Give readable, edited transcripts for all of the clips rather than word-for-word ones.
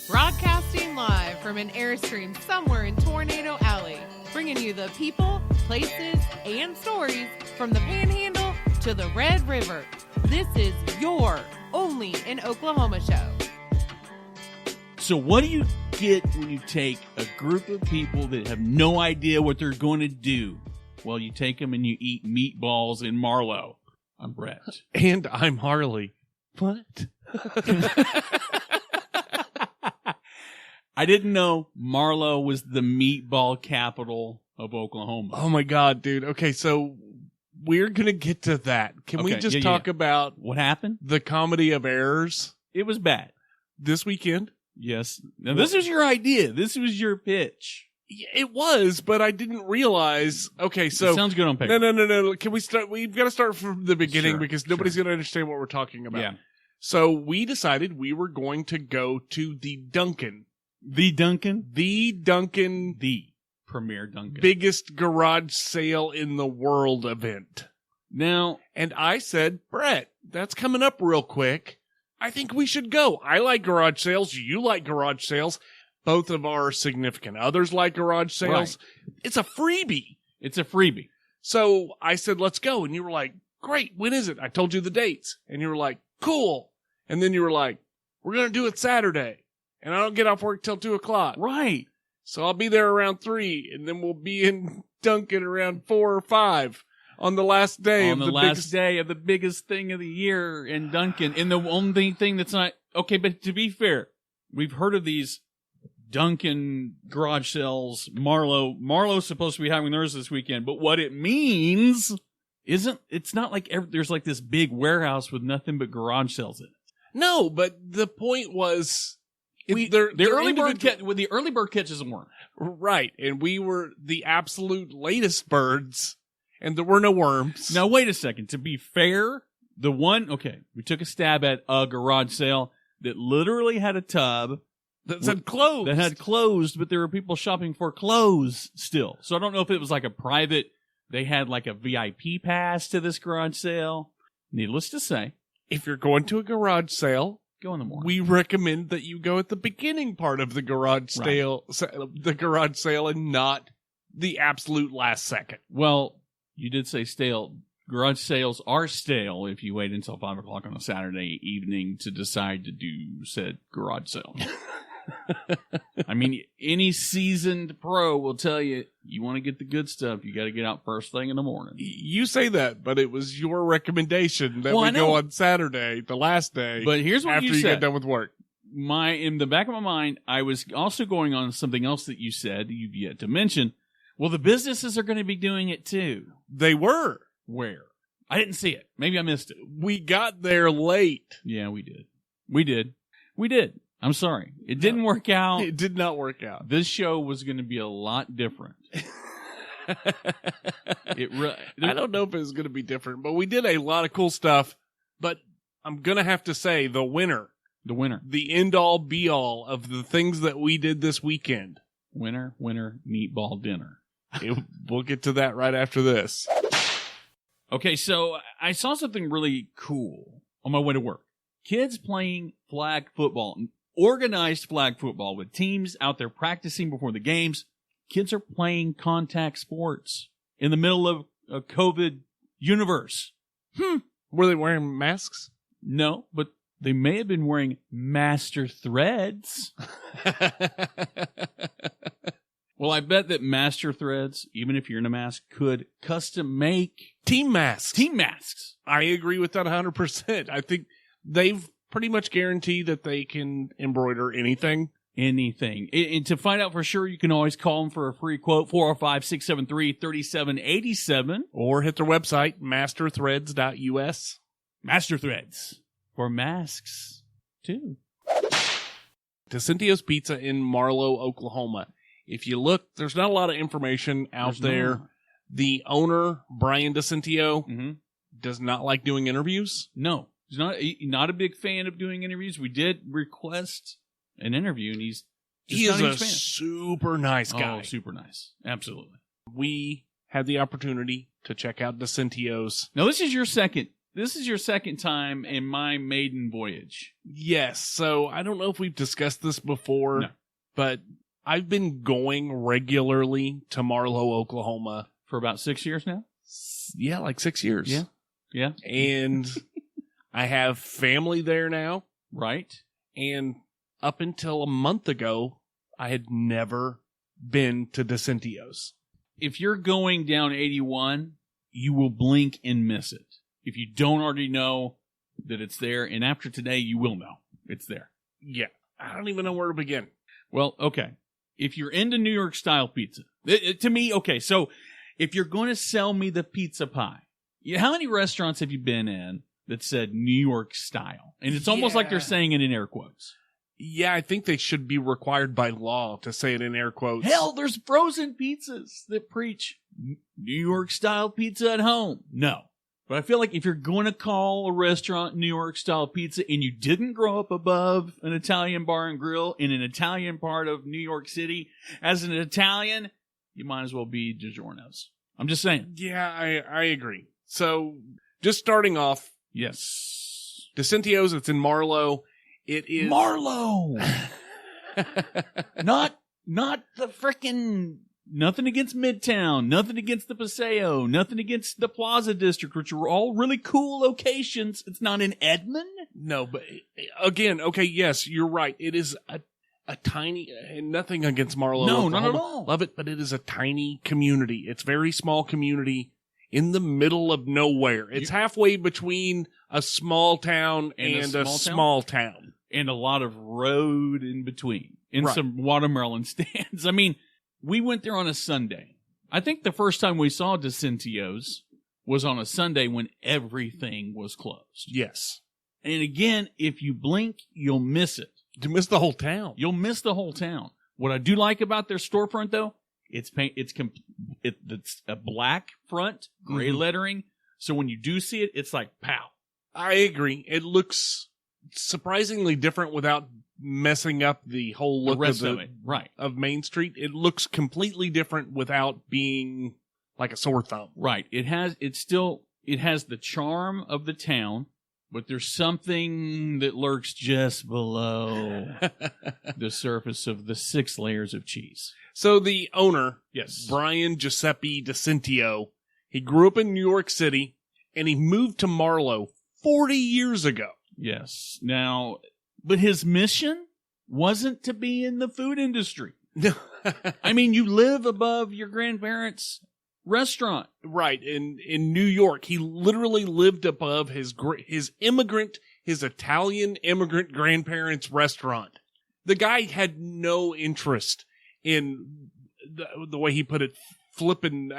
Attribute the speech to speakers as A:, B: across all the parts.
A: Broadcasting live from an Airstream somewhere in Tornado Alley, bringing you the people, places, and stories from the Panhandle to the Red River. This is your Only in Oklahoma show.
B: So what do you get when you take a group of people that have no idea what they're going to do? Well, you take them and you eat meatballs in Marlow. I'm Brett.
C: And I'm Harley. What?
B: I didn't know Marlow was the meatball capital of Oklahoma.
C: Oh my God, dude. Okay, so we're going to get to that. Can we just talk about
B: what happened?
C: The comedy of errors?
B: It was bad.
C: This weekend?
B: Yes. Now, this was your idea. This was your pitch.
C: It was, but I didn't realize. Okay, so.
B: It sounds good on paper.
C: No. Can we start? We've got to start from the beginning because nobody's going to understand what we're talking about.
B: Yeah.
C: So we decided we were going to go to the Duncan.
B: The Duncan?
C: The Duncan.
B: The premier Duncan.
C: Biggest garage sale in the world event.
B: Now.
C: And I said, Brett, that's coming up real quick. I think we should go. I like garage sales. You like garage sales. Both of our significant others like garage sales. Right. It's a freebie.
B: It's a freebie.
C: So I said, let's go. And you were like, great. When is it? I told you the dates. And you were like, cool. And then you were like, we're going to do it Saturday. And I don't get off work till 2:00.
B: Right.
C: So I'll be there around 3. And then we'll be in Duncan around 4 or 5 on the last day
B: of the biggest thing of the year in Duncan. And the only thing that's not okay, but to be fair, we've heard of these Duncan garage sales. Marlow's supposed to be having theirs this weekend, but what it means it's not like there's like this big warehouse with nothing but garage sales in it.
C: No, but the point was
B: the early bird catches them weren't.
C: Right, and we were the absolute latest birds, and there were no worms.
B: Now wait a second. To be fair, we took a stab at a garage sale that literally had a tub
C: that said closed.
B: That had closed, but there were people shopping for clothes still. So I don't know if it was like a private, they had like a VIP pass to this garage sale. Needless to say,
C: if you're going to a garage sale,
B: go in the morning.
C: We recommend that you go at the beginning part of the garage sale, and not the absolute last second.
B: Well, you did say stale. Garage sales are stale if you wait until 5:00 on a Saturday evening to decide to do said garage sale. I mean, any seasoned pro will tell you want to get the good stuff. You got to get out first thing in the morning.
C: You say that, but it was your recommendation that we go on Saturday, the last day.
B: But here's what
C: after you
B: said.
C: get done with work.
B: In the back of my mind, I was also going on something else that you said you've yet to mention. Well, the businesses are going to be doing it too.
C: They were.
B: Where? I didn't see it. Maybe I missed it.
C: We got there late.
B: Yeah, we did. I'm sorry. It didn't work out.
C: It did not work out.
B: This show was going to be a lot different.
C: I don't know if it was going to be different, but we did a lot of cool stuff. But I'm going to have to say the winner, the end-all, be-all of the things that we did this weekend.
B: Winner, meatball dinner.
C: We'll get to that right after this.
B: Okay, so I saw something really cool on my way to work. Kids playing flag football, organized flag football with teams out there practicing before the games. Kids are playing contact sports in the middle of a COVID universe.
C: Were they wearing masks?
B: No, but they may have been wearing master threads. Well, I bet that Master Threads, even if you're in a mask, could custom make
C: team masks. I agree with that 100%. I think they've pretty much guaranteed that they can embroider anything.
B: And to find out for sure, you can always call them for a free quote, 405-673-3787.
C: Or hit their website, masterthreads.us.
B: Master Threads for masks, too.
C: DiCintio's Pizza in Marlow, Oklahoma. If you look, there's not a lot of information out there. No. The owner, Brian DiCintio, does not like doing interviews.
B: No, he's not a big fan of doing interviews. We did request an interview, and he
C: is a super nice guy.
B: Oh, super nice. Absolutely.
C: We had the opportunity to check out DiCintio's.
B: Now, this is your second This is your second time in my maiden voyage.
C: Yes. So I don't know if we've discussed this before,
B: No.
C: but I've been going regularly to Marlow, Oklahoma.
B: For about 6 years now?
C: Yeah, like 6 years.
B: Yeah. Yeah.
C: And I have family there now.
B: Right.
C: And up until a month ago, I had never been to DiCintio's.
B: If you're going down 81, you will blink and miss it. If you don't already know that it's there, and after today, you will know it's there.
C: Yeah. I don't even know where to begin.
B: Well, okay. If you're into New York style pizza, to me, okay, so if you're going to sell me the pizza pie, how many restaurants have you been in that said New York style? And it's almost like they're saying it in air quotes.
C: Yeah, I think they should be required by law to say it in air quotes.
B: Hell, there's frozen pizzas that preach New York style pizza at home. No. But I feel like if you're going to call a restaurant New York style pizza and you didn't grow up above an Italian bar and grill in an Italian part of New York City, as an Italian, you might as well be DiGiorno's. I'm just saying.
C: Yeah, I agree. So, just starting off,
B: Yes.
C: DiCintio's, it's in Marlow. It is
B: Marlow! Not the frickin'... Nothing against Midtown, nothing against the Paseo, nothing against the Plaza District, which are all really cool locations. It's not in Edmond.
C: No, but again, okay, yes, you're right. It is a tiny, and nothing against Marlow.
B: No,
C: Oklahoma.
B: not at all.
C: Love it, but it is a tiny community. It's a very small community in the middle of nowhere. It's halfway between a small town and a small town.
B: And a lot of road in between. And
C: Right.
B: some watermelon stands. I mean, we went there on a Sunday. I think the first time we saw DiCintio's was on a Sunday when everything was closed.
C: Yes.
B: And again, if you blink, you'll miss it.
C: You missed the whole town.
B: You'll miss the whole town. What I do like about their storefront, though, it's a black front, gray lettering. So when you do see it, it's like pow.
C: I agree. It looks surprisingly different without messing up the whole look
B: rest
C: of
B: of it. Right.
C: of Main Street. It looks completely different without being like a sore thumb.
B: Right. It has the charm of the town, but there's something that lurks just below the surface of the 6 layers of cheese.
C: So the owner,
B: Yes.
C: Brian Giuseppe DiCintio, he grew up in New York City and he moved to Marlow 40 years ago.
B: Yes. Now, but his mission wasn't to be in the food industry. I mean, you live above your grandparents' restaurant.
C: Right. In New York, he literally lived above his Italian immigrant grandparents' restaurant. The guy had no interest in the way he put it, flipping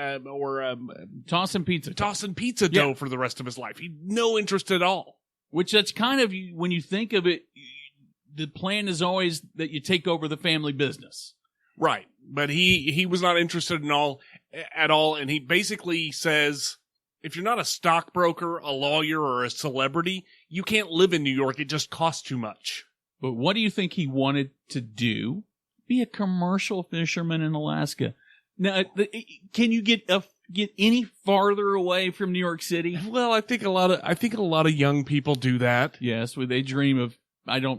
B: Tossing pizza.
C: tossing pizza dough for the rest of his life. He had no interest at all.
B: Which that's kind of, when you think of it, the plan is always that you take over the family business.
C: Right. But he was not interested at all. And he basically says, if you're not a stockbroker, a lawyer, or a celebrity, you can't live in New York. It just costs too much.
B: But what do you think he wanted to do? Be a commercial fisherman in Alaska. Now, can you get any farther away from New York City?
C: Well, I think a lot of young people do that.
B: Yes, where they dream of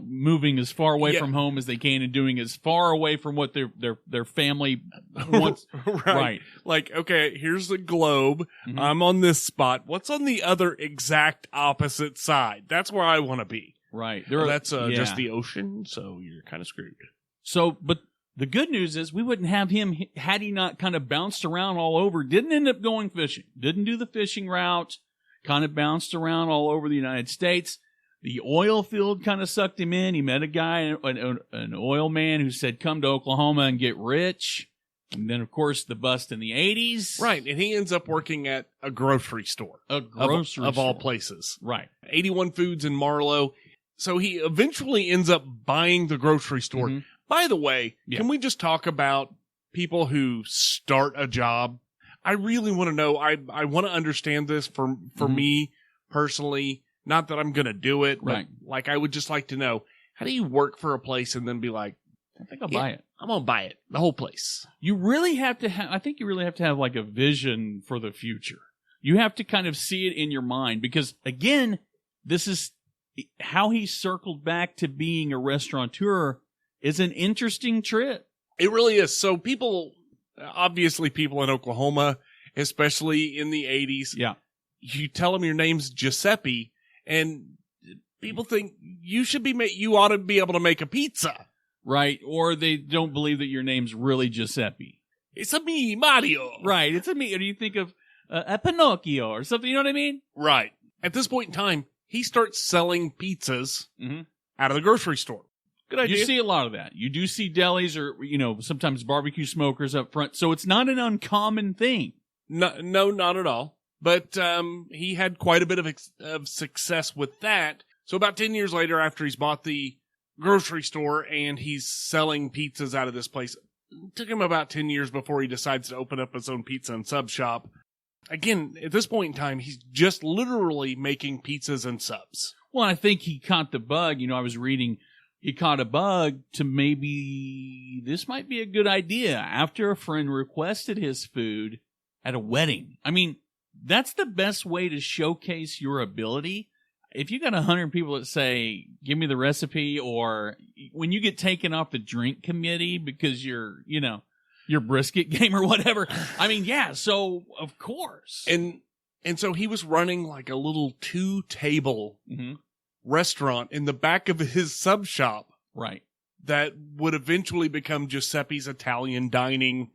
B: moving as far away from home as they can and doing as far away from what their family wants. Right.
C: Like, okay, here's the globe.
B: Mhm.
C: I'm on this spot. What's on the other exact opposite side? That's where I want to be.
B: Right.
C: That's just the ocean, so you're kind of screwed.
B: So, but the good news is we wouldn't have him had he not kind of bounced around all over. Didn't end up going fishing. Didn't do the fishing route. Kind of bounced around all over the United States. The oil field kind of sucked him in. He met a guy, an oil man, who said, come to Oklahoma and get rich. And then, of course, the bust in the 80s.
C: Right, and he ends up working at a grocery store.
B: A grocery
C: of
B: store.
C: all places.
B: Right.
C: 81 Foods in Marlow. So he eventually ends up buying the grocery store.
B: Mhm.
C: By the way,
B: Yeah.
C: Can we just talk about people who start a job? I really want to know. I want to understand this for
B: Mhm.
C: me personally. Not that I'm going to do it, but
B: Right.
C: like I would just like to know, how do you work for a place and then be like,
B: I think I'll buy it.
C: I'm going to buy it, the whole place.
B: You really have to have, I think you really have to have like a vision for the future. You have to kind of see it in your mind because, again, this is how he circled back to being a restaurateur is an interesting trip.
C: It really is. So people in Oklahoma, especially in the 80s,
B: yeah,
C: you tell them your name's Giuseppe, and people think you ought to be able to make a pizza.
B: Right, or they don't believe that your name's really Giuseppe.
C: It's a me, Mario.
B: Right, it's a me. Or do you think of a Pinocchio or something? You know what I mean?
C: Right. At this point in time, he starts selling pizzas out of the grocery store. Good idea.
B: You see a lot of that. You do see delis or, sometimes barbecue smokers up front. So it's not an uncommon thing.
C: No, not at all. But he had quite a bit of success with that. So about 10 years later, after he's bought the grocery store and he's selling pizzas out of this place, it took him about 10 years before he decides to open up his own pizza and sub shop. Again, at this point in time, he's just literally making pizzas and subs.
B: Well, I think he caught the bug. I was reading, he caught a bug to maybe this might be a good idea after a friend requested his food at a wedding. I mean, that's the best way to showcase your ability. If you got 100 people that say, give me the recipe, or when you get taken off the drink committee because your brisket game or whatever. I mean, yeah, so of course.
C: And so he was running like a little 2-table restaurant in the back of his sub shop.
B: Right.
C: That would eventually become Giuseppe's Italian Dining.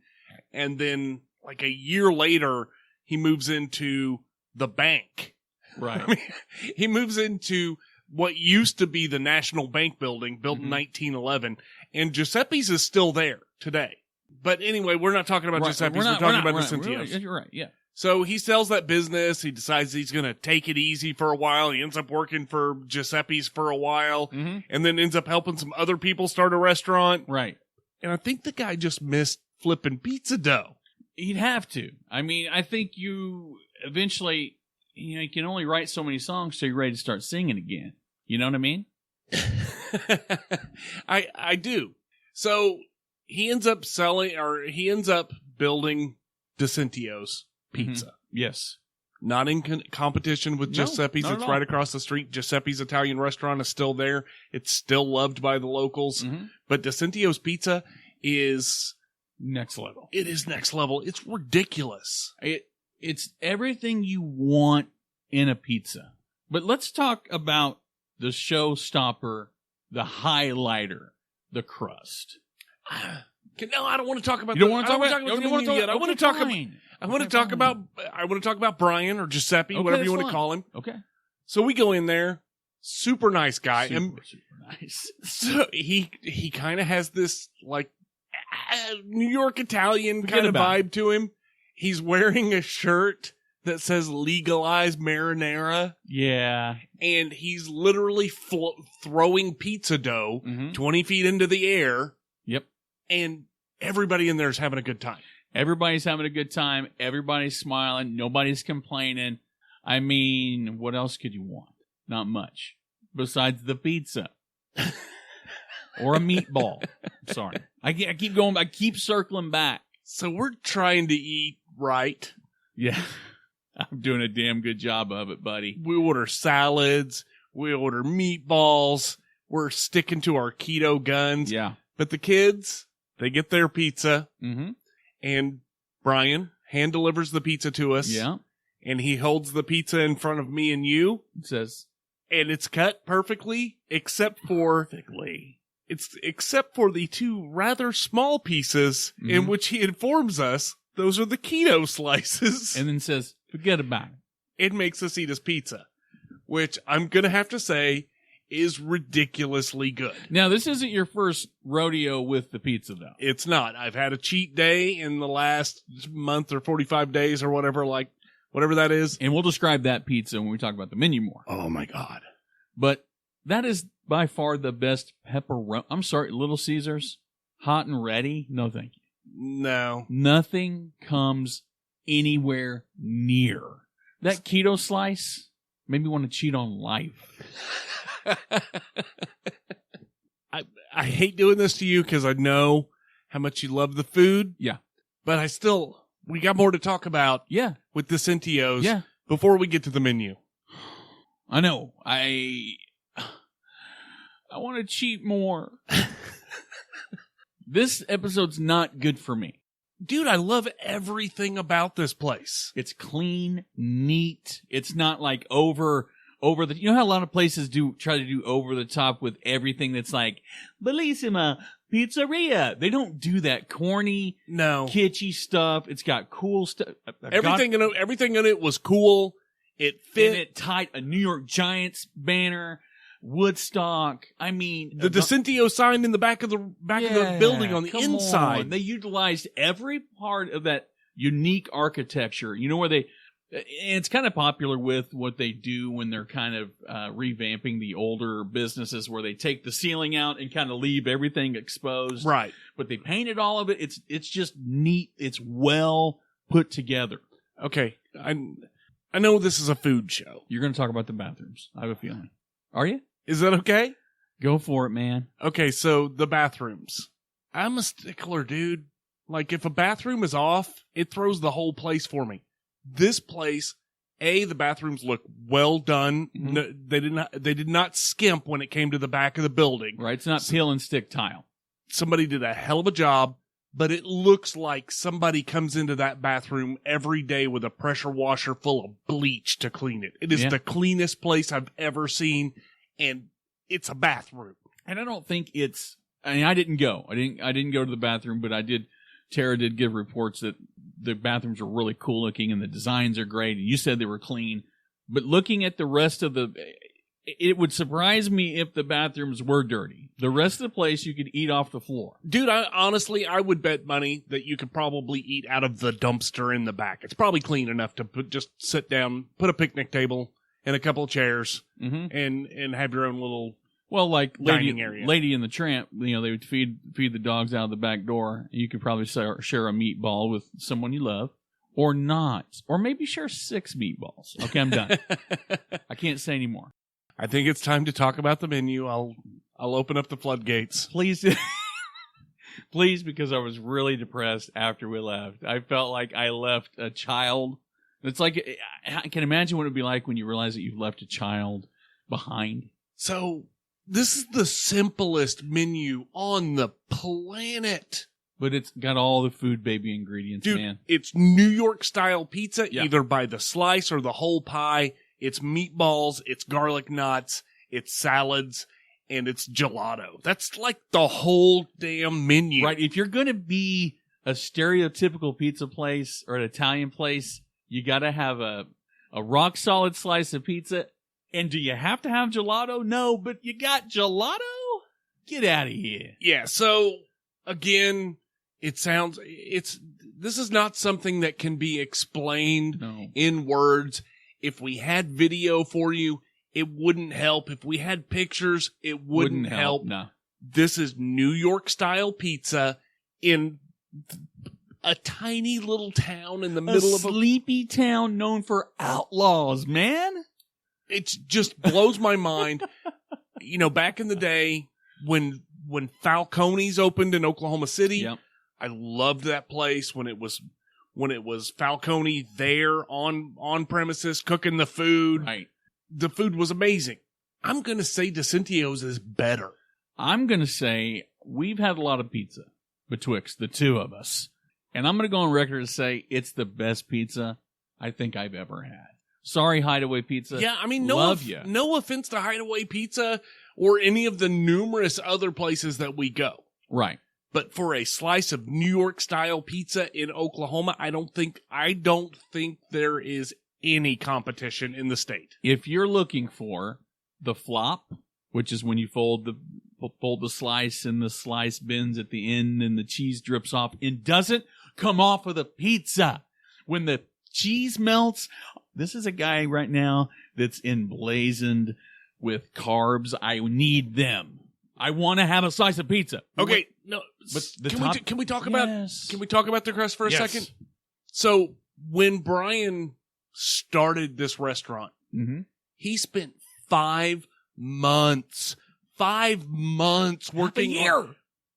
C: And then like a year later, he moves into the bank.
B: Right.
C: I mean, he moves into what used to be the National Bank building, built in 1911, and Giuseppe's is still there today. But anyway, we're not talking about Giuseppe's, we're talking about DiCintio's.
B: You're right, yeah.
C: So he sells that business, he decides he's going to take it easy for a while, he ends up working for Giuseppe's for a while, and then ends up helping some other people start a restaurant.
B: Right.
C: And I think the guy just missed flipping pizza dough.
B: He'd have to. I mean, I think you eventually... you can only write so many songs till you're ready to start singing again. You know what I mean?
C: I do. So he ends up building DiCintio's pizza.
B: Yes.
C: Not in competition with Giuseppe's. It's right across the street. Giuseppe's Italian restaurant is still there. It's still loved by the locals. But DiCintio's pizza is
B: next level.
C: It is next level. It's ridiculous.
B: It's everything you want in a pizza. But let's talk about the showstopper, the highlighter, the crust.
C: No, I don't want to talk about.
B: You don't want to talk about.
C: I want to talk about Brian or Giuseppe, whatever you want to call him.
B: Okay.
C: So we go in there. Super nice guy.
B: Super nice.
C: So he kind of has this like New York Italian kind of vibe to him. He's wearing a shirt that says legalize marinara.
B: Yeah.
C: And he's literally throwing pizza dough 20 feet into the air.
B: Yep.
C: And everybody in there is having a good time.
B: Everybody's having a good time. Everybody's smiling. Nobody's complaining. I mean, what else could you want? Not much. Besides the pizza. Or a meatball. Sorry. I keep going. I keep circling back.
C: So we're trying to eat right.
B: Yeah. I'm doing a damn good job of it, buddy.
C: We order salads. We order meatballs. We're sticking to our keto guns.
B: Yeah.
C: But the kids, they get their pizza. And Brian hand delivers the pizza to us.
B: Yeah.
C: And he holds the pizza in front of me and you.
B: It says.
C: And it's cut perfectly, except for the two rather small pieces in which he informs us those are the keto slices.
B: And then says, forget about it.
C: It makes us eat his pizza, which I'm going to have to say is ridiculously good.
B: Now, this isn't your first rodeo with the pizza, though.
C: It's not. I've had a cheat day in the last month or 45 days or whatever that is.
B: And we'll describe that pizza when we talk about the menu more.
C: Oh, my God.
B: But that is by far the best pepperoni. I'm sorry, Little Caesars, hot and ready. No, thank you.
C: No.
B: Nothing comes anywhere near. That keto slice made me want to cheat on life.
C: I hate doing this to you because I know how much you love the food.
B: Yeah.
C: But I still we got more to talk about.
B: Yeah.
C: With DiCintios.
B: Yeah.
C: Before we get to the menu.
B: I know. I want to cheat more. This episode's not good for me.
C: Dude, I love everything about this place.
B: It's clean, neat. It's not like over the, you know how a lot of places try to do over the top with everything that's like, Bellissima Pizzeria. They don't do that corny, kitschy stuff. It's got cool stuff.
C: Everything in it was cool. It fit.
B: And it tied a New York Giants banner, Woodstock. I mean,
C: the DiCintio sign in the back of the building on the inside.
B: On. They utilized every part of that unique architecture. You know, where it's kind of popular with what they do when they're kind of revamping the older businesses, where they take the ceiling out and kind of leave everything exposed.
C: Right.
B: But they painted all of it. It's just neat. It's well put together.
C: Okay. I know this is a food show.
B: You're going to talk about the bathrooms. I have a feeling. Are you?
C: Is that okay?
B: Go for it, man.
C: Okay, so the bathrooms. I'm a stickler, dude. Like, if a bathroom is off, it throws the whole place for me. This place, the bathrooms look well done.
B: Mm-hmm.
C: No, they did not skimp when it came to the back of the building.
B: Right, it's not peel and stick tile.
C: Somebody did a hell of a job, but it looks like somebody comes into that bathroom every day with a pressure washer full of bleach to clean it. It is the cleanest place I've ever seen, and it's a bathroom.
B: And I don't think I didn't go. I didn't go to the bathroom, but Tara did give reports that the bathrooms are really cool looking and the designs are great. And you said they were clean. But looking at the rest of it would surprise me if the bathrooms were dirty. The rest of the place you could eat off the floor.
C: Dude, I would bet money that you could probably eat out of the dumpster in the back. It's probably clean enough to just sit down, put a picnic table and a couple of chairs, and have your own little dining area. Lady and the Tramp, they would feed the dogs out of the back door. You could probably share a meatball with someone you love. Or not. Or maybe share 6 meatballs. Okay, I'm done. I can't say any more. I think it's time to talk about the menu. I'll open up the floodgates.
B: Please. Please, because I was really depressed after we left. I felt like I left a child. It's like, I can imagine what it would be like when you realize that you've left a child behind.
C: So, this is the simplest menu on the planet.
B: But it's got all the food baby ingredients,
C: dude,
B: man.
C: It's New York style pizza, either by the slice or the whole pie. It's meatballs, it's garlic knots, it's salads, and it's gelato. That's like the whole damn menu.
B: Right. If you're going to be a stereotypical pizza place or an Italian place, you got to have a rock solid slice of pizza. And do you have to have gelato? No, but you got gelato? Get out of here.
C: Yeah. So again, this is not something that can be explained in words. If we had video for you, it wouldn't help. If we had pictures, it wouldn't help.
B: No.
C: This is New York style pizza in a tiny little town in the middle of a
B: sleepy town known for outlaws, man.
C: It just blows my mind. Back in the day when Falcone's opened in Oklahoma City, I loved that place when it was Falcone there on premises cooking the food.
B: Right.
C: The food was amazing. I'm going to say DiCintio's is better.
B: I'm going to say we've had a lot of pizza betwixt the two of us. And I'm going to go on record to say it's the best pizza I think I've ever had. Sorry, Hideaway Pizza.
C: Yeah, I mean,
B: no
C: offense to Hideaway Pizza or any of the numerous other places that we go.
B: Right.
C: But for a slice of New York style pizza in Oklahoma, I don't think there is any competition in the state.
B: If you're looking for the flop, which is when you fold the slice and the slice bends at the end and the cheese drips off and doesn't come off of the pizza. When the cheese melts, this is a guy right now that's emblazoned with carbs. I need them. I want to have a slice of pizza.
C: Okay, no, but can we talk about the crust for a second? So when Brian started this restaurant, he spent 5 months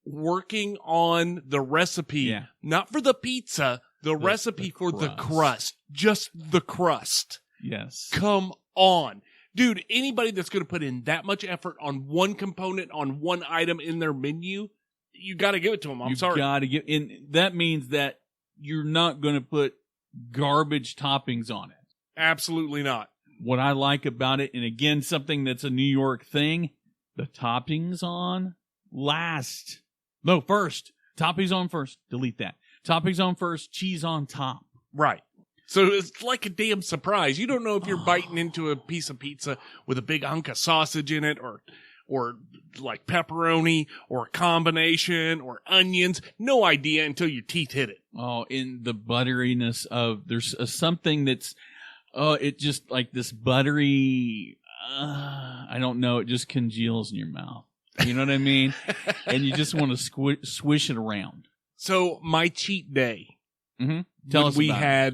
C: working on the recipe, not for the pizza, The recipe for the crust. Just the crust.
B: Yes.
C: Come on. Dude, anybody that's going to put in that much effort on one component, on one item in their menu, you got to give it to them. I'm sorry.
B: You got to give, and that means that you're not going to put garbage toppings on it.
C: Absolutely not.
B: What I like about it, and again, something that's a New York thing, the toppings on last. No, first. Toppings on first. Delete that. Toppings on first, cheese on top.
C: Right. So it's like a damn surprise. You don't know if you're biting into a piece of pizza with a big hunk of sausage in it, or like pepperoni, or a combination, or onions. No idea until your teeth hit it.
B: Oh, in the butteriness of, there's something that's, it just like this buttery, I don't know, it just congeals in your mouth. You know what I mean? And you just want to swish it around.
C: So my cheat day.
B: Mm-hmm. Tell us about it.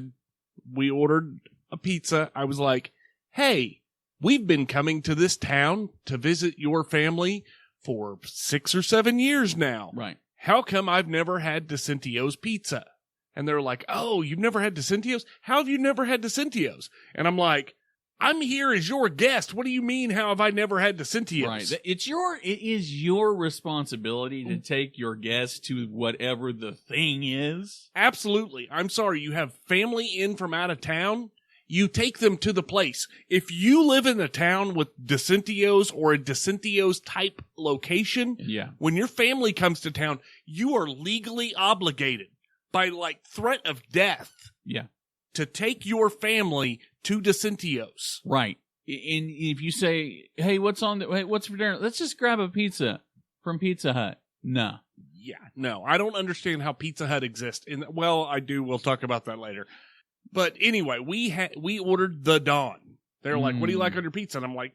C: We ordered a pizza. I was like, hey, we've been coming to this town to visit your family for 6 or 7 years now.
B: Right.
C: How come I've never had DiCintio's pizza? And they're like, oh, you've never had DiCintio's? How have you never had DiCintio's? And I'm like, I'm here as your guest. What do you mean, how have I never had DiCintio's?
B: Right. It is your responsibility to take your guests to whatever the thing is.
C: Absolutely. I'm sorry. You have family in from out of town. You take them to the place. If you live in a town with DiCintio's or a DiCintio's type location,
B: yeah,
C: when your family comes to town, you are legally obligated by like threat of death,
B: yeah,
C: to take your family to DiCintio's.
B: Right. And if you say, hey, what's for dinner? Let's just grab a pizza from Pizza Hut. No.
C: Yeah, no. I don't understand how Pizza Hut exists. Well, I do. We'll talk about that later. But anyway, we ordered the Don. They're like, what do you like on your pizza? And I'm like,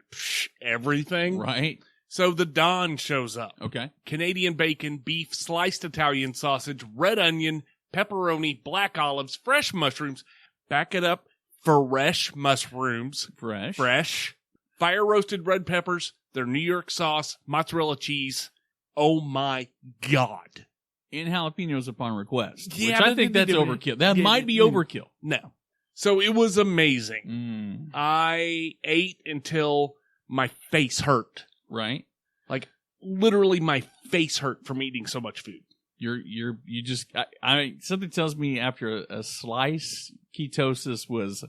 C: everything.
B: Right.
C: So the Don shows up.
B: Okay.
C: Canadian bacon, beef, sliced Italian sausage, red onion, pepperoni, black olives, fresh mushrooms. Back it up. Fresh mushrooms. Fresh. Fire roasted red peppers, their New York sauce, mozzarella cheese. Oh my God.
B: And jalapenos upon request.
C: Yeah,
B: which I think that's overkill. That might be overkill.
C: No. So it was amazing. I ate until my face hurt.
B: Right.
C: Like literally my face hurt from eating so much food.
B: You just, something tells me after a slice, ketosis was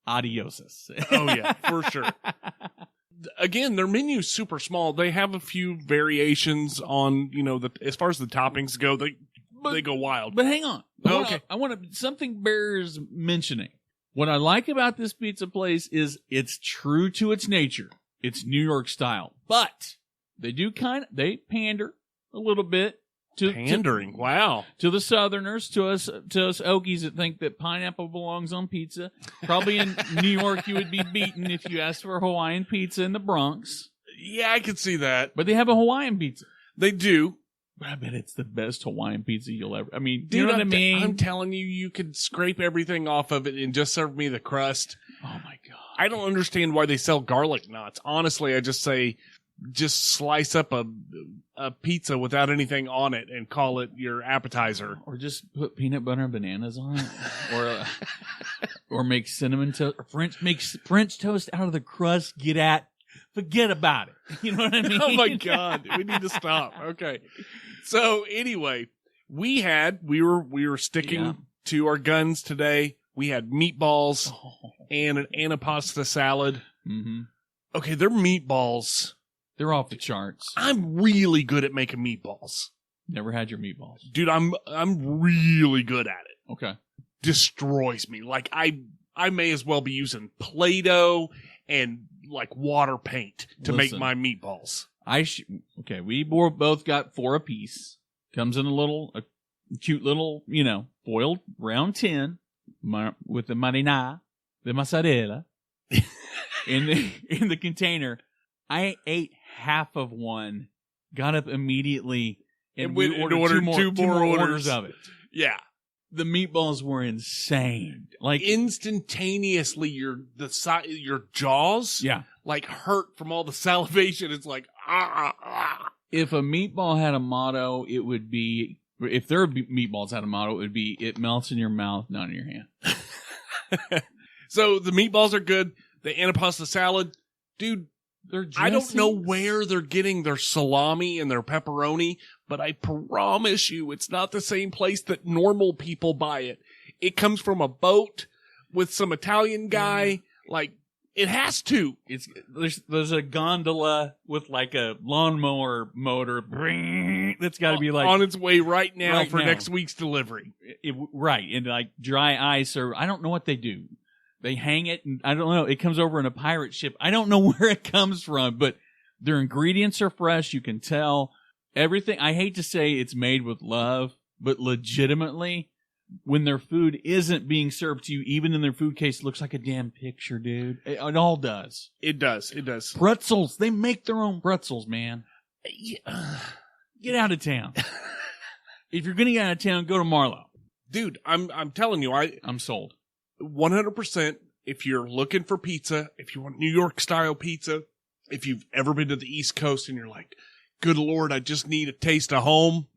B: adiosis.
C: Oh yeah, for sure. Again, their menu's super small. They have a few variations on, as far as the toppings go, they go wild.
B: But hang on.
C: Okay.
B: Something bears mentioning. What I like about this pizza place is it's true to its nature. It's New York style. But they pander a little bit.
C: Pandering, wow.
B: To the Southerners, to us Okies that think that pineapple belongs on pizza. Probably in New York you would be beaten if you asked for a Hawaiian pizza in the Bronx.
C: Yeah, I could see that.
B: But they have a Hawaiian pizza.
C: They do.
B: But I bet it's the best Hawaiian pizza you'll ever... I mean,
C: dude,
B: you know what I mean?
C: I'm telling you, you could scrape everything off of it and just serve me the crust.
B: Oh my God.
C: I don't understand why they sell garlic knots. Honestly, I just say... just slice up a pizza without anything on it and call it your appetizer.
B: Or just put peanut butter and bananas on it. Or make cinnamon toast. Or make French toast out of the crust. Forget about it. You know what I mean?
C: Oh my God. We need to stop. Okay. So anyway, we were sticking to our guns today. We had meatballs and an antipasta salad.
B: Mm-hmm.
C: Okay, their meatballs...
B: they're off the charts.
C: I'm really good at making meatballs.
B: Never had your meatballs.
C: Dude, I'm really good at it.
B: Okay.
C: Destroys me. Like I may as well be using Play-Doh and like water paint to make my meatballs.
B: Okay, we both got 4 apiece. Comes in a cute little, foiled round tin with the marinara, the mozzarella in the container. I ate half of one, got up immediately, and we ordered two more orders of it.
C: Yeah.
B: The meatballs were insane. Like
C: instantaneously, your jaws, like hurt from all the salivation. It's like
B: If a meatball had a motto, it would be If their meatballs had a motto, it would be, it melts in your mouth, not in your hand.
C: So the meatballs are good. The antipasta salad, dude,
B: They're
C: I don't know
B: dressings.
C: where they're getting their salami and their pepperoni, but I promise you it's not the same place that normal people buy it. It comes from a boat with some Italian guy. Like, it has to.
B: There's a gondola with like a lawnmower motor that's got to be like
C: on its way right now
B: right
C: for
B: now.
C: next week's delivery.
B: Right, and like dry ice, or I don't know what they do. They hang it, and I don't know. It comes over in a pirate ship. I don't know where it comes from, but their ingredients are fresh. You can tell everything. I hate to say it's made with love, but legitimately, when their food isn't being served to you, even in their food case, it looks like a damn picture, dude. It all does.
C: It does. It does.
B: Pretzels. They make their own pretzels, man. Get out of town. If you're going to get out of town, go to Marlow.
C: Dude, I'm telling you,
B: I'm sold.
C: 100%, if you're looking for pizza, if you want New York style pizza, if you've ever been to the East Coast and you're like, good Lord, I just need a taste of home,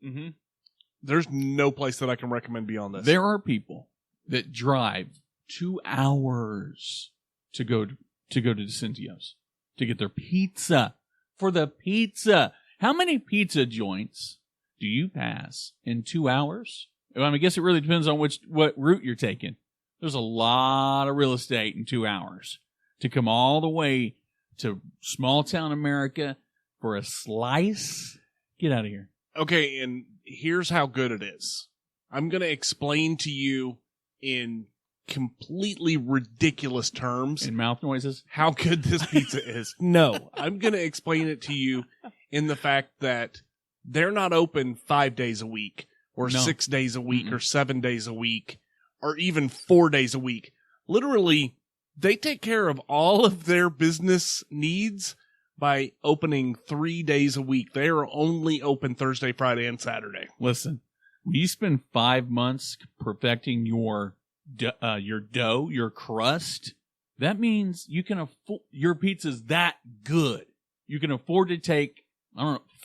C: there's no place that I can recommend beyond this.
B: There are people that drive 2 hours to go to DiCintio's to get their pizza. For the pizza. How many pizza joints do you pass in 2 hours? Well, I guess it really depends on what route you're taking. There's a lot of real estate in 2 hours to come all the way to small town America for a slice. Get out of here.
C: Okay, and here's how good it is. I'm going to explain to you in completely ridiculous terms
B: In mouth noises.
C: how good this pizza is. No, I'm going to explain it to you in the fact that they're not open 5 days a week or
B: No.
C: 6 days a week or 7 days a week or even 4 days a week. Literally, they take care of all of their business needs by opening 3 days a week. They are only open Thursday, Friday, and Saturday.
B: Listen, when you spend 5 months perfecting your dough, your crust, that means you can afford your pizza's that good. You can afford to take,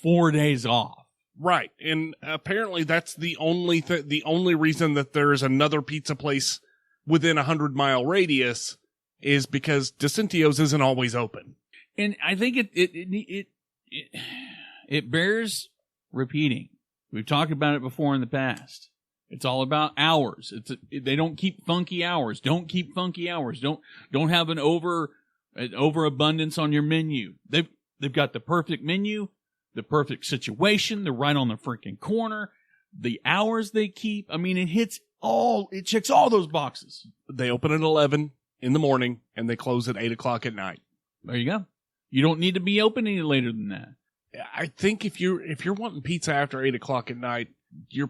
B: 4 days off.
C: Right, and apparently that's the only reason that there is another pizza place within a 100-mile radius is because DiCintio's isn't always open.
B: And I think it bears repeating. We've talked about it before in the past. It's all about hours. They don't keep funky hours. Don't keep funky hours. Don't have an overabundance on your menu. They've got the perfect menu, the perfect situation. They're right on the freaking corner. The hours they keep, I mean, it checks all those boxes.
C: They open at 11 in the morning and they close at 8 o'clock at night.
B: There you go. You don't need to be open any later than that.
C: I think if you're wanting pizza after 8 o'clock at night, your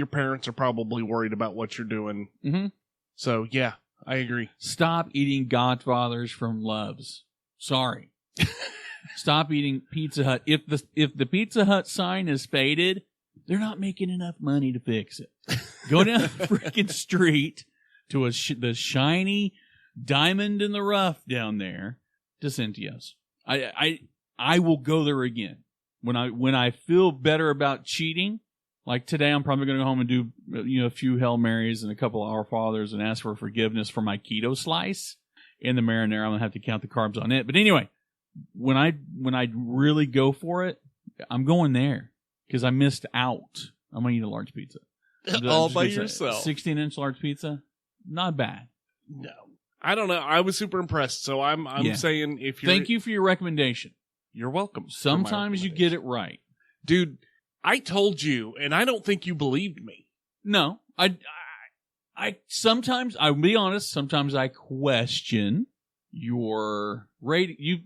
C: parents are probably worried about what you're doing.
B: Mm-hmm.
C: So yeah, I agree.
B: Stop eating Godfathers from Love's. Sorry. Stop eating Pizza Hut. If the Pizza Hut sign is faded, they're not making enough money to fix it. Go down the freaking street to the shiny diamond in the rough down there, DiCintio's. I will go there again when I feel better about cheating. Like today, I'm probably going to go home and do a few Hail Marys and a couple of Our Fathers and ask for forgiveness for my keto slice and the marinara. I'm going to have to count the carbs on it. But anyway, when I really go for it, I'm going there because I missed out. I'm going to eat a large pizza.
C: All by yourself.
B: 16-inch large pizza, not bad.
C: No, I don't know. I was super impressed. So I'm saying if you're
B: Thank you for your recommendation.
C: You're welcome.
B: Sometimes you get it right.
C: Dude, I told you, and I don't think you believed me.
B: No, I sometimes, I'll be honest, sometimes I question your rating.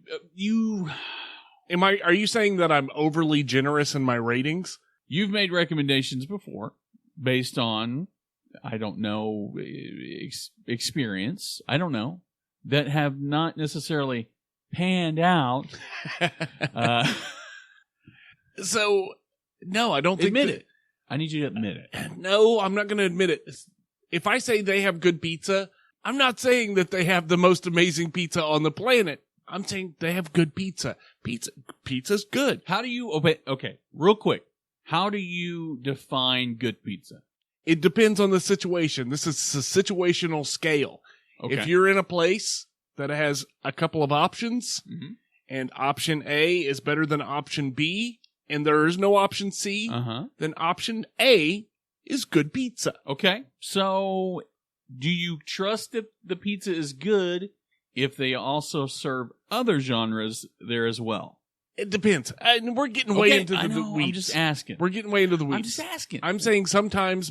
C: Are you saying that I'm overly generous in my ratings?
B: You've made recommendations before based on, I don't know, experience. I don't know, that have not necessarily panned out.
C: So, no, I don't think
B: admit it. I need you to admit it.
C: No, I'm not going to admit it. If I say they have good pizza, I'm not saying that they have the most amazing pizza on the planet. I'm saying they have good pizza. Pizza's good.
B: How do you, okay, real quick. How do you define good pizza?
C: It depends on the situation. This is a situational scale.
B: Okay.
C: If you're in a place that has a couple of options, and option A is better than option B, and there is no option C, then option A is good pizza.
B: Okay. So, do you trust that the pizza is good if they also serve other genres there as well?
C: It depends. And we're getting way into the weeds.
B: I'm just asking.
C: We're getting way into the weeds.
B: I'm just asking.
C: I'm saying sometimes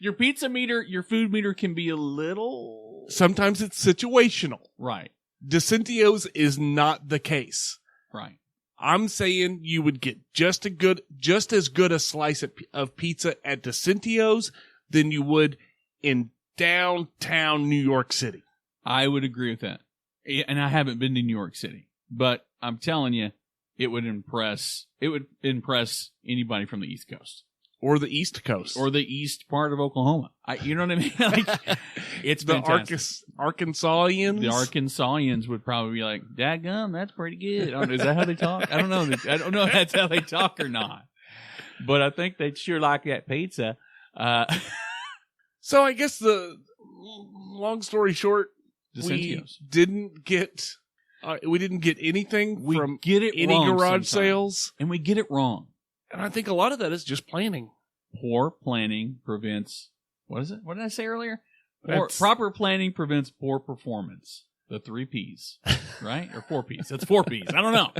B: your pizza meter, your food meter can be a little...
C: Sometimes it's situational.
B: Right.
C: DiCintio's is not the case.
B: Right.
C: I'm saying you would get just as good a slice of pizza at DiCintio's than you would in downtown New York City.
B: I would agree with that. And I haven't been to New York City, but I'm telling you, it would impress anybody from the East Coast.
C: Or the East Coast.
B: Or the east part of Oklahoma. You know what I mean? Like, it's
C: the
B: Arkansasians. The Arkansasians would probably be like, "Dadgum, that's pretty good." Is that how they talk? I don't know. I don't know if that's how they talk or not. But I think they'd sure like that pizza.
C: So I guess the long story short, we didn't get anything from any garage sales.
B: And we get it wrong.
C: And I think a lot of that is just planning.
B: Poor planning prevents... What is it? What did I say earlier? Proper planning prevents poor performance. The 3 Ps, right? Or 4 Ps. That's 4 Ps. I don't know.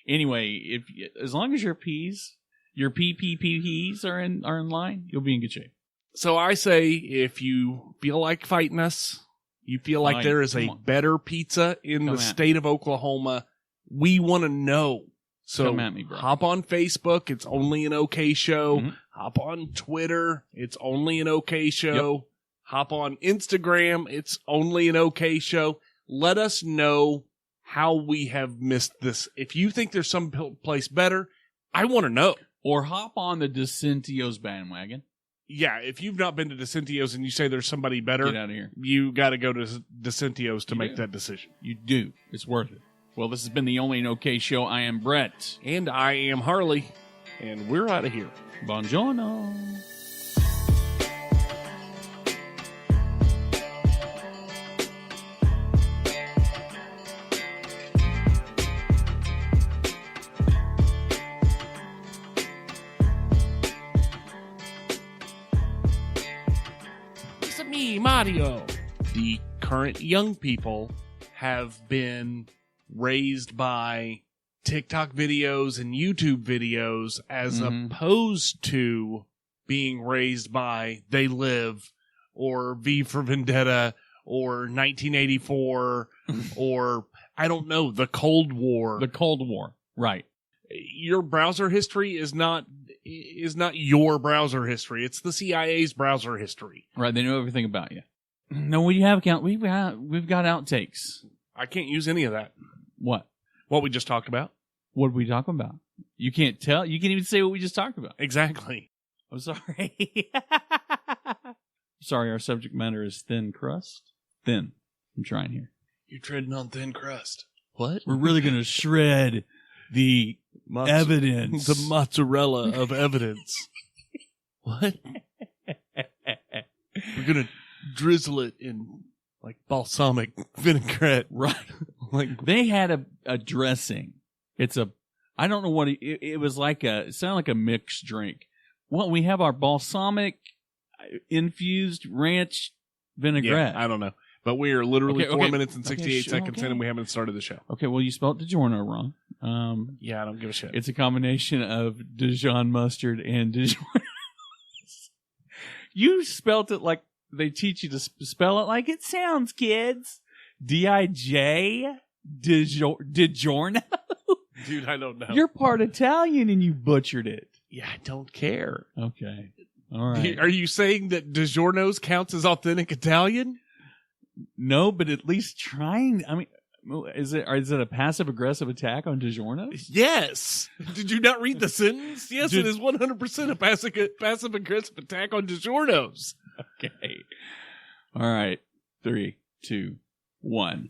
B: Anyway, as long as your Ps, your PPPs are in line, you'll be in good shape.
C: So I say, if you feel like fighting us, you feel like there is a better pizza in the state of Oklahoma, we want to know. So
B: come at me, bro.
C: Hop on Facebook. It's Only an OK Show. Hop on Twitter. It's Only an OK Show. Yep. Hop on Instagram. It's Only an OK Show. Let us know how we have missed this. If you think there's some place better, I want to know.
B: Or hop on the DiCintio's bandwagon.
C: Yeah, if you've not been to DiCintio's and you say there's somebody better,
B: get out of here.
C: You got to go to DiCintio's to make that decision.
B: You do. It's worth it. Well, this has been the Only in OK Show. I am Brett.
C: And I am Harley. And we're out of here.
B: Buongiorno.
C: It's me, Mario. The current young people have been raised by TikTok videos and YouTube videos as opposed to being raised by They Live or V for Vendetta or 1984 or, I don't know, the Cold War.
B: The Cold War, right.
C: Your browser history is not your browser history. It's the CIA's browser history.
B: Right, they know everything about you. No, we have account. We've got outtakes.
C: I can't use any of that.
B: What?
C: What we just talked about.
B: What are we talking about? You can't tell. You can't even say what we just talked about.
C: Exactly.
B: I'm sorry. Sorry, our subject matter is thin crust. Thin. I'm trying here.
C: You're treading on thin crust.
B: What? We're really going to shred the evidence.
C: The mozzarella of evidence. What? We're going to drizzle it in like balsamic vinaigrette.
B: Right. Like they had a dressing. I don't know what it was like it sounded like a mixed drink. Well, we have our balsamic infused ranch vinaigrette.
C: Yeah, I don't know. But we are literally 4 minutes and 68 seconds in and we haven't started the show.
B: Okay, well, you spelled DiGiorno wrong.
C: Yeah, I don't give a shit.
B: It's a combination of Dijon mustard and Dijon. You spelt it like they teach you to spell it like it sounds, kids. D-I-J? DiGiorno?
C: Dude, I don't know.
B: You're part Italian and you butchered it.
C: Yeah, I don't care.
B: Okay. All right.
C: Are you saying that DiGiorno's counts as authentic Italian?
B: No, but at least trying. I mean, is it a passive aggressive attack on DiGiorno?
C: Yes. Did you not read the sentence? Yes, it is 100% a passive aggressive attack on DiGiorno's.
B: Okay. All right. 3, 2, 1.